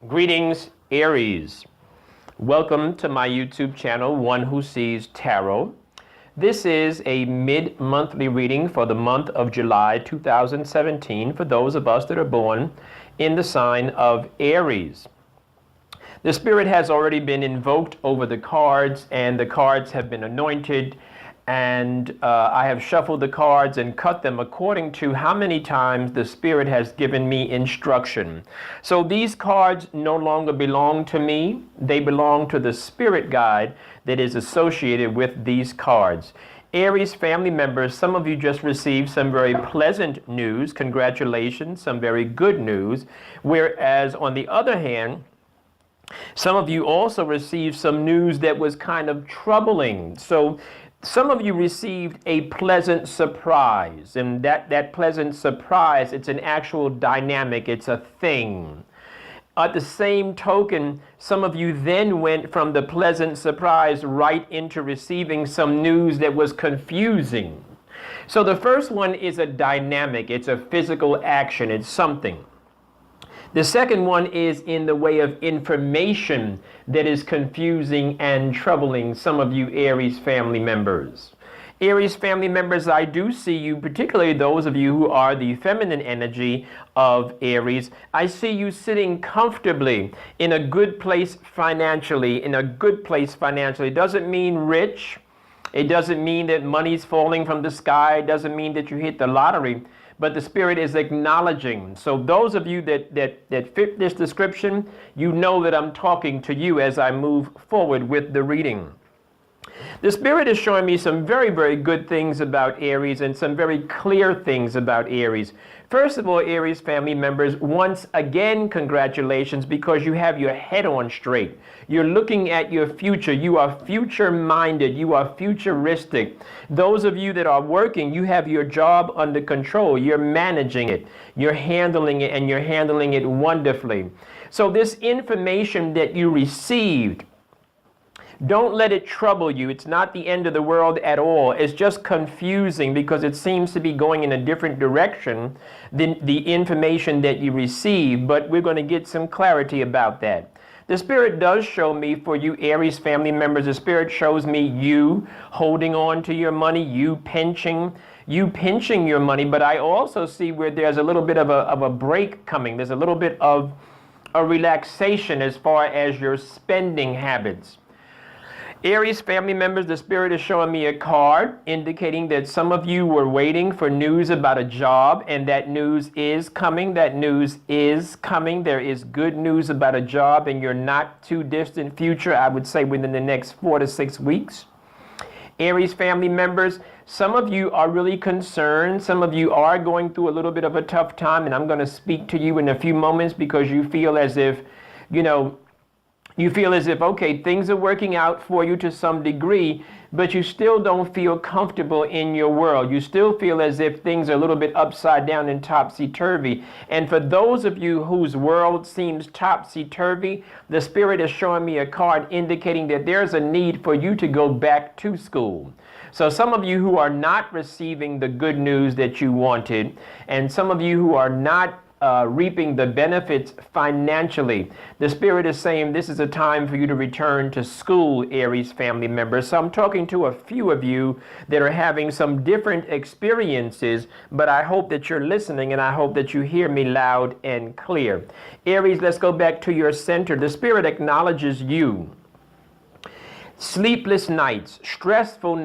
Greetings, Aries. Welcome to my YouTube channel, One Who Sees Tarot. This is a mid-monthly reading for the month of July 2017 for those of us that are born in the sign of Aries. The Spirit has already been invoked over the cards, and the cards have been anointed, and I have shuffled the cards and cut them according to how many times the Spirit has given me instruction. So these cards no longer belong to me. They belong to the Spirit guide that is associated with these cards. Aries family members, some of you just received some very pleasant news. Congratulations, some very good news. Whereas on the other hand, some of you also received some news that was kind of troubling. So some of you received a pleasant surprise, and that pleasant surprise, it's an actual dynamic, it's a thing. At the same token, some of you then went from the pleasant surprise right into receiving some news that was confusing. So the first one is a dynamic, it's a physical action, it's something. The second one is in the way of information that is confusing and troubling some of you Aries family members. Aries family members, I do see you, particularly those of you who are the feminine energy of Aries. I see you sitting comfortably in a good place financially, It doesn't mean rich. It doesn't mean that money's falling from the sky. It doesn't mean that you hit the lottery. But the Spirit is acknowledging. So those of you that fit this description, you know that I'm talking to you as I move forward with the reading. The Spirit is showing me some very, very good things about Aries and some very clear things about Aries. First of all, Aries family members, once again, congratulations, because you have your head on straight. You're looking at your future. You are future-minded. You are futuristic. Those of you that are working, you have your job under control. You're managing it. You're handling it, and you're handling it wonderfully. So this information that you received, don't let it trouble you. It's not the end of the world at all. It's just confusing because it seems to be going in a different direction than the information that you receive, but we're going to get some clarity about that. The Spirit does show me, for you Aries family members, the Spirit shows me you holding on to your money, you pinching your money, but I also see where there's a little bit of a break coming. There's a little bit of a relaxation as far as your spending habits. Aries family members, the Spirit is showing me a card indicating that some of you were waiting for news about a job, and that news is coming. That news is coming. There is good news about a job in your not too distant future, I would say within the next 4 to 6 weeks. Aries family members, some of you are really concerned. Some of you are going through a little bit of a tough time, and I'm going to speak to you in a few moments because you feel as if, okay, things are working out for you to some degree, but you still don't feel comfortable in your world. You still feel as if things are a little bit upside down and topsy-turvy. And for those of you whose world seems topsy-turvy, the Spirit is showing me a card indicating that there's a need for you to go back to school. So some of you who are not receiving the good news that you wanted, and some of you who are not reaping the benefits financially, the Spirit is saying this is a time for you to return to school, Aries family members. So I'm talking to a few of you that are having some different experiences, but I hope that you're listening and I hope that you hear me loud and clear. Aries, let's go back to your center. The Spirit acknowledges you. Sleepless nights, stressful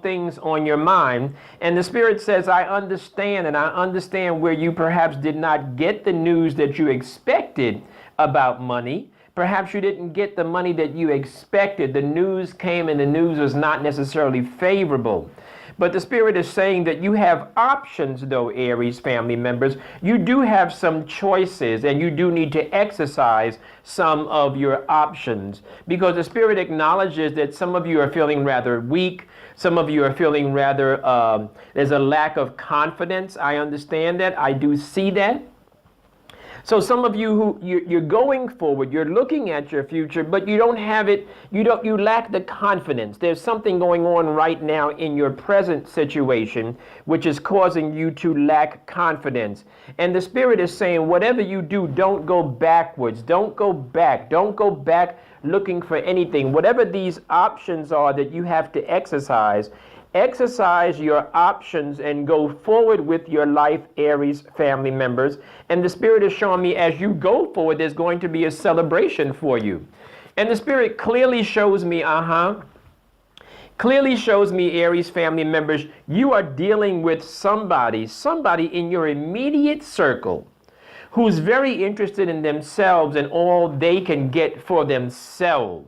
things on your mind. And the Spirit says, I understand where you perhaps did not get the news that you expected about money. Perhaps you didn't get the money that you expected. The news came and the news was not necessarily favorable. But the Spirit is saying that you have options, though, Aries family members. You do have some choices, and you do need to exercise some of your options, because the Spirit acknowledges that some of you are feeling rather weak. Some of you are feeling rather, there's a lack of confidence. I understand that. I do see that. So some of you who you're going forward, you're looking at your future, but you don't have it, you lack the confidence. There's something going on right now in your present situation, which is causing you to lack confidence. And the Spirit is saying, whatever you do, don't go backwards. Don't go back. Don't go back looking for anything. Whatever these options are that you have to exercise your options and go forward with your life, Aries family members. And the Spirit is showing me as you go forward, there's going to be a celebration for you. And the Spirit clearly shows me, clearly shows me, Aries family members, you are dealing with somebody in your immediate circle who's very interested in themselves and all they can get for themselves.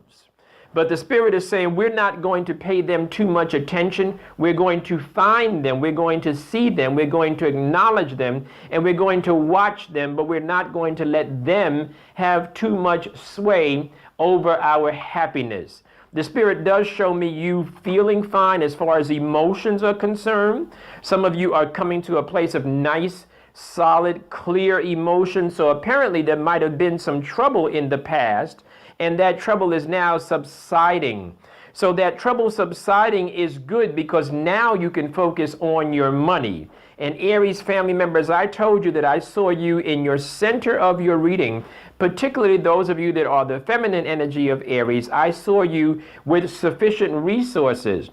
But the Spirit is saying we're not going to pay them too much attention. We're going to find them. We're going to see them. We're going to acknowledge them. And we're going to watch them. But we're not going to let them have too much sway over our happiness. The Spirit does show me you feeling fine as far as emotions are concerned. Some of you are coming to a place of nice, solid, clear emotions. So apparently there might have been some trouble in the past. And that trouble is now subsiding. So that trouble subsiding is good because now you can focus on your money. And Aries family members, I told you that I saw you in your center of your reading, particularly those of you that are the feminine energy of Aries. I saw you with sufficient resources.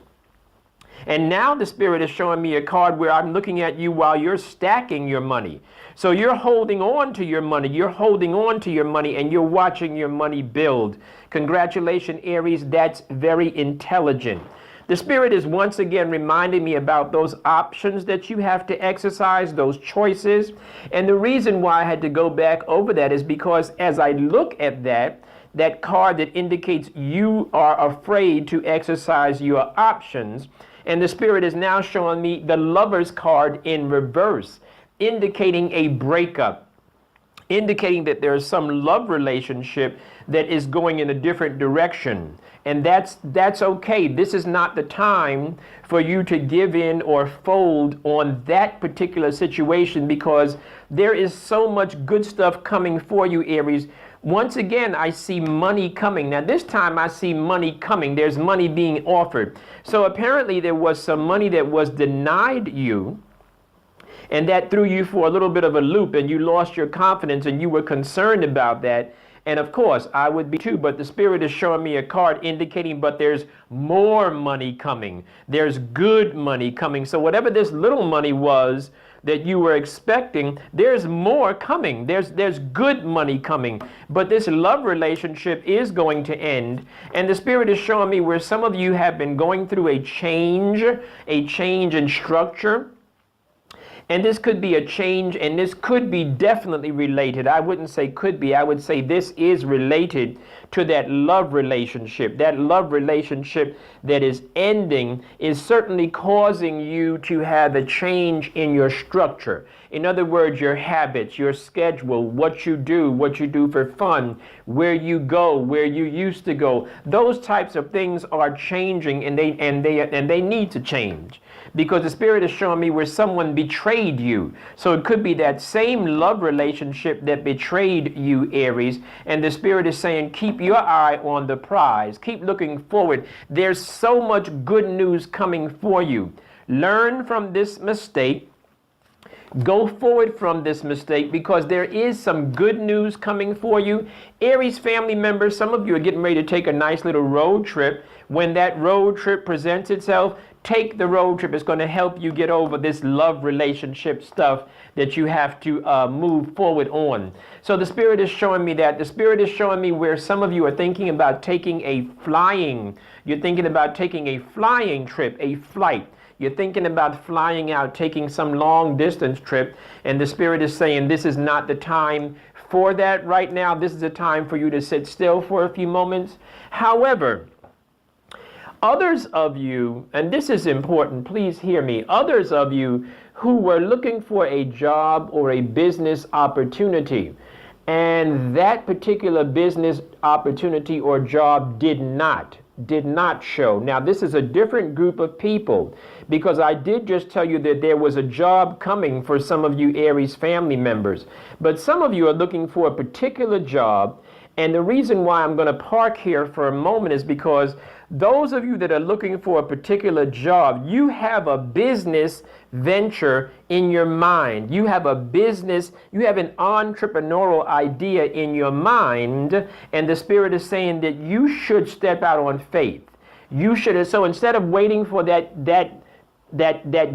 And now the Spirit is showing me a card where I'm looking at you while you're stacking your money. So you're holding on to your money. You're holding on to your money and you're watching your money build. Congratulations, Aries. That's very intelligent. The Spirit is once again reminding me about those options that you have to exercise, those choices. And the reason why I had to go back over that is because as I look at that card that indicates you are afraid to exercise your options, and the Spirit is now showing me the Lover's card in reverse, indicating a breakup, indicating that there is some love relationship that is going in a different direction. And that's okay. This is not the time for you to give in or fold on that particular situation because there is so much good stuff coming for you, Aries. Once again, I see money coming. Now, this time I see money coming. There's money being offered. So apparently there was some money that was denied you, and that threw you for a little bit of a loop, and you lost your confidence, and you were concerned about that. And of course, I would be too, but the Spirit is showing me a card indicating, but there's more money coming. There's good money coming. So whatever this little money was that you were expecting, there's more coming. There's good money coming. But this love relationship is going to end. And the Spirit is showing me where some of you have been going through a change in structure. And this could be a change, and this could be definitely related. I wouldn't say could be. I would say this is related to that love relationship. That love relationship that is ending is certainly causing you to have a change in your structure. In other words, your habits, your schedule, what you do for fun, where you go, where you used to go. Those types of things are changing, and they need to change. Because the Spirit is showing me where someone betrayed you. So it could be that same love relationship that betrayed you, Aries. And the Spirit is saying, keep your eye on the prize. Keep looking forward. There's so much good news coming for you. Learn from this mistake. Go forward from this mistake because there is some good news coming for you. Aries family members, some of you are getting ready to take a nice little road trip. When that road trip presents itself, take the road trip. It's going to help you get over this love relationship stuff that you have to move forward on. So the Spirit is showing me that. The Spirit is showing me where some of you are thinking about taking a flying. You're thinking about taking a flying trip, a flight. You're thinking about flying out, taking some long distance trip. And the Spirit is saying this is not the time for that right now. This is a time for you to sit still for a few moments. However, others of you, and this is important, please hear me, others of you who were looking for a job or a business opportunity, and that particular business opportunity or job did not did not show. Now, this is a different group of people because I did just tell you that there was a job coming for some of you Aries family members. But some of you are looking for a particular job. And the reason why I'm going to park here for a moment is because those of you that are looking for a particular job, you have a business venture in your mind. You have a business, you have an entrepreneurial idea in your mind, and the Spirit is saying that you should step out on faith. You should. So instead of waiting for that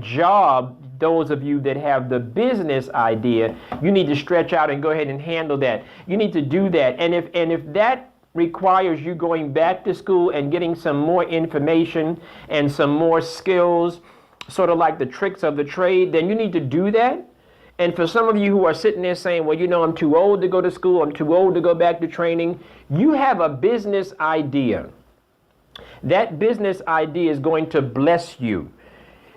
job, those of you that have the business idea, you need to stretch out and go ahead and handle that. You need to do that. And if that requires you going back to school and getting some more information and some more skills, sort of like the tricks of the trade, then you need to do that. And for some of you who are sitting there saying, well, you know, I'm too old to go to school, I'm too old to go back to training, you have a business idea. That business idea is going to bless you.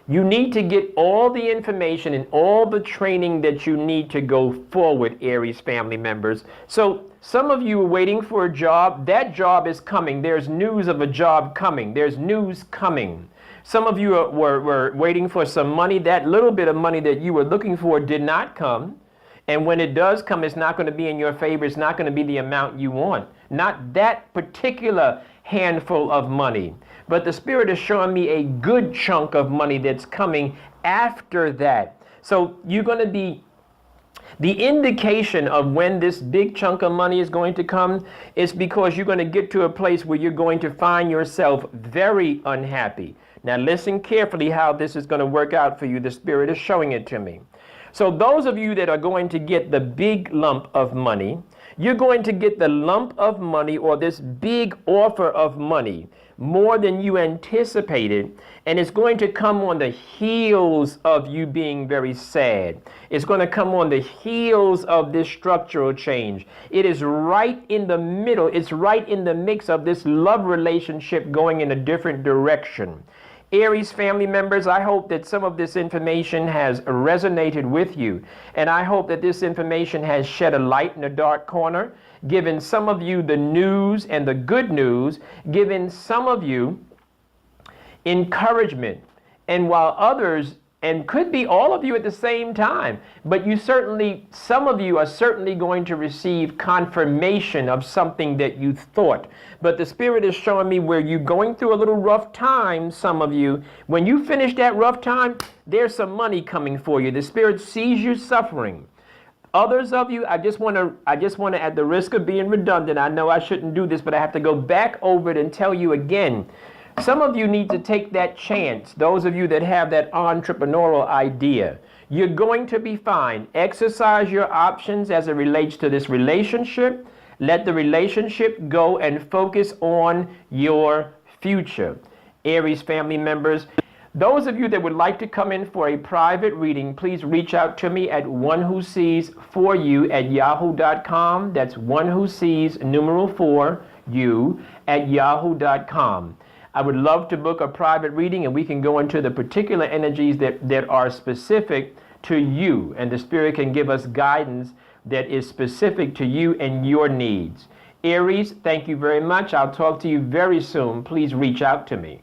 You need to get all the information and all the training that you need to go forward, Aries family members. So some of you are waiting for a job. That job is coming. There's news of a job coming. There's news coming. Some of you were waiting for some money. That little bit of money that you were looking for did not come. And when it does come, it's not going to be in your favor. It's not going to be the amount you want. Not that particular handful of money. But the Spirit is showing me a good chunk of money that's coming after that. So you're going to be, the indication of when this big chunk of money is going to come is because you're going to get to a place where you're going to find yourself very unhappy. Now listen carefully how this is going to work out for you. The Spirit is showing it to me. So those of you that are going to get the big lump of money, you're going to get the lump of money or this big offer of money more than you anticipated, and it's going to come on the heels of you being very sad. It's going to come on the heels of this structural change. It is right in the middle. It's right in the mix of this love relationship going in a different direction. Aries family members, I hope that some of this information has resonated with you, and I hope that this information has shed a light in a dark corner, given some of you the news and the good news, given some of you encouragement, and while others, and could be all of you at the same time, but some of you are certainly going to receive confirmation of something that you thought. But the Spirit is showing me where you're going through a little rough time, some of you. When you finish that rough time, there's some money coming for you. The Spirit sees you suffering. Others of you, I just want to, at the risk of being redundant, I know I shouldn't do this, but I have to go back over it and tell you again. Some of you need to take that chance. Those of you that have that entrepreneurial idea, you're going to be fine. Exercise your options as it relates to this relationship. Let the relationship go and focus on your future. Aries family members, those of you that would like to come in for a private reading, please reach out to me at onewhosees4you@yahoo.com. That's onewhosees4you@yahoo.com. I would love to book a private reading, and we can go into the particular energies that are specific to you, and the Spirit can give us guidance that is specific to you and your needs. Aries, thank you very much. I'll talk to you very soon. Please reach out to me.